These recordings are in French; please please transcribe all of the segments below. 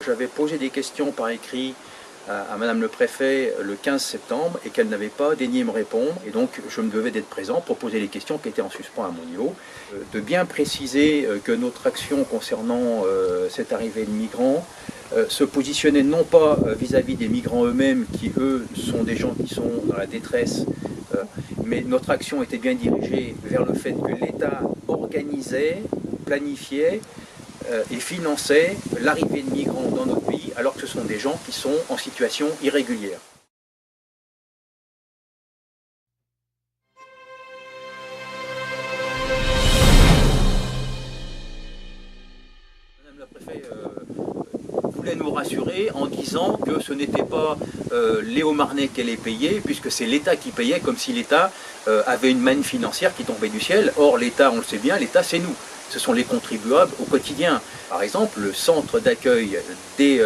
j'avais posé des questions par écrit à Madame le Préfet le 15 septembre et qu'elle n'avait pas daigné me répondre. Et donc je me devais d'être présent pour poser les questions qui étaient en suspens à mon niveau. De bien préciser que notre action concernant cette arrivée de migrants se positionnait non pas vis-à-vis des migrants eux-mêmes qui eux sont des gens qui sont dans la détresse, mais notre action était bien dirigée vers le fait que l'État organisait, planifiait et finançait l'arrivée de migrants dans notre pays alors que ce sont des gens qui sont en situation irrégulière. Madame la Préfète voulait nous rassurer en disant que ce n'était pas Léo Marnet qui allait payer, puisque c'est l'État qui payait, comme si l'État avait une manne financière qui tombait du ciel. Or l'État, on le sait bien, l'État c'est nous. Ce sont les contribuables au quotidien. Par exemple, le centre d'accueil des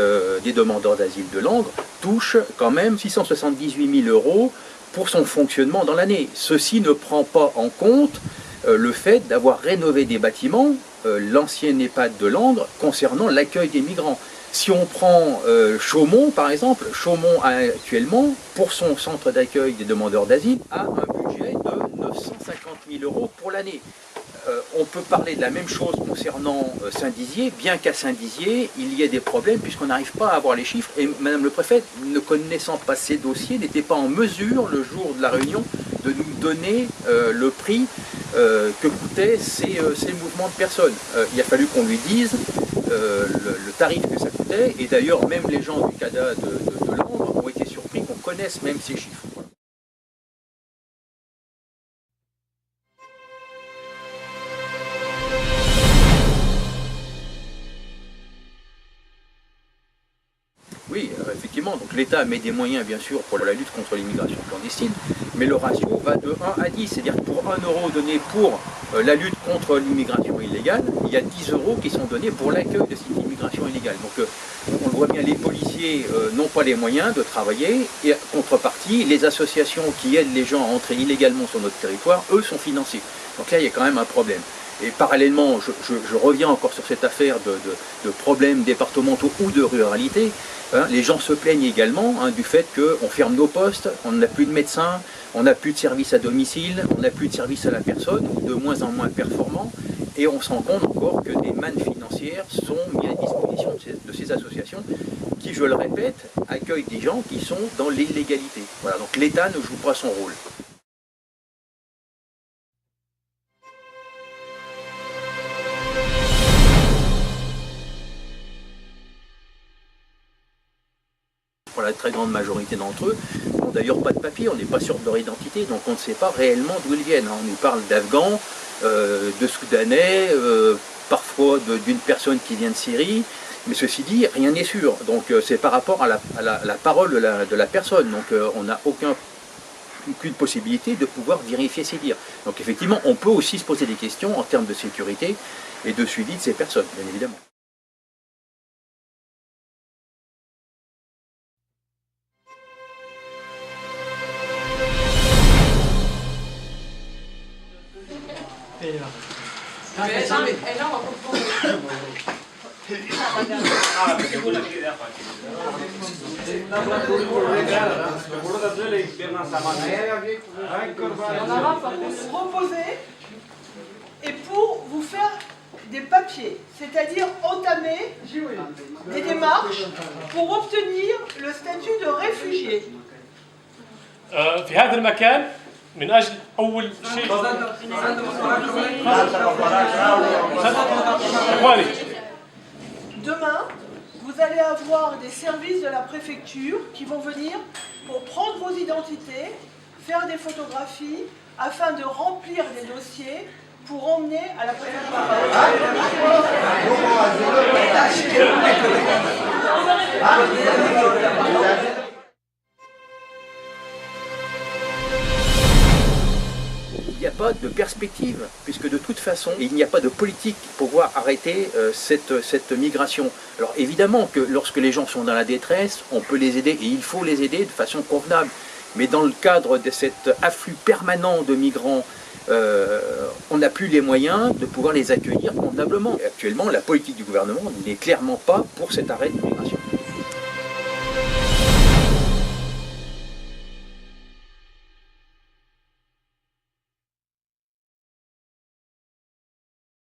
demandeurs d'asile de Langres touche quand même 678 000 € pour son fonctionnement dans l'année. Ceci ne prend pas en compte le fait d'avoir rénové des bâtiments, l'ancienne EHPAD de Langres, concernant l'accueil des migrants. Si on prend Chaumont, par exemple, Chaumont a actuellement, pour son centre d'accueil des demandeurs d'asile, a un budget de 950 000 € pour l'année. On peut parler de la même chose concernant Saint-Dizier, bien qu'à Saint-Dizier, il y ait des problèmes puisqu'on n'arrive pas à avoir les chiffres. Et Madame le Préfet, ne connaissant pas ces dossiers, n'était pas en mesure, le jour de la réunion, de nous donner le prix que coûtaient ces mouvements de personnes. Il a fallu qu'on lui dise le tarif que ça coûtait, et d'ailleurs même les gens du CADA de Langres ont été surpris qu'on connaisse même ces chiffres. Voilà. Oui, effectivement, donc l'État met des moyens bien sûr pour la lutte contre l'immigration clandestine, mais le ratio va de 1 à 10, c'est-à-dire que pour 1 € donné pour la lutte contre l'immigration illégale, il y a 10 € qui sont donnés pour l'accueil de cette immigration illégale. Donc on le voit bien, les policiers n'ont pas les moyens de travailler, et contrepartie, les associations qui aident les gens à entrer illégalement sur notre territoire, eux, sont financés. Donc là, il y a quand même un problème. Et parallèlement, je reviens encore sur cette affaire de problèmes départementaux ou de ruralité. Hein, les gens se plaignent également du fait qu'on ferme nos postes, on n'a plus de médecins, on n'a plus de services à domicile, on n'a plus de services à la personne, de moins en moins performants, et on se rend compte encore que des mannes financières sont mises à disposition de ces associations qui, je le répète, accueillent des gens qui sont dans l'illégalité. Voilà, donc l'État ne joue pas son rôle. Pour la très grande majorité d'entre eux, n'ont d'ailleurs pas de papier, on n'est pas sûr de leur identité, donc on ne sait pas réellement d'où ils viennent. On nous parle d'Afghans, de Soudanais, parfois d'une personne qui vient de Syrie, mais ceci dit, rien n'est sûr. Donc c'est par rapport à la parole de la personne, donc on n'a aucune possibilité de pouvoir vérifier ces dires. Donc effectivement, on peut aussi se poser des questions en termes de sécurité et de suivi de ces personnes, bien évidemment. Reposer et pour vous faire des papiers, c'est-à-dire entamer des démarches pour obtenir le statut de réfugié. في هذا المكان من أجل أول شيء Demain, vous allez avoir des services de la préfecture qui vont venir pour prendre vos identités, faire des photographies afin de remplir des dossiers pour emmener à la préfecture. Il n'y a pas de perspective, puisque de toute façon, il n'y a pas de politique pour pouvoir arrêter cette migration. Alors évidemment que lorsque les gens sont dans la détresse, on peut les aider, et il faut les aider de façon convenable. Mais dans le cadre de cet afflux permanent de migrants, on n'a plus les moyens de pouvoir les accueillir convenablement. Et actuellement, la politique du gouvernement n'est clairement pas pour cet arrêt d'immigration.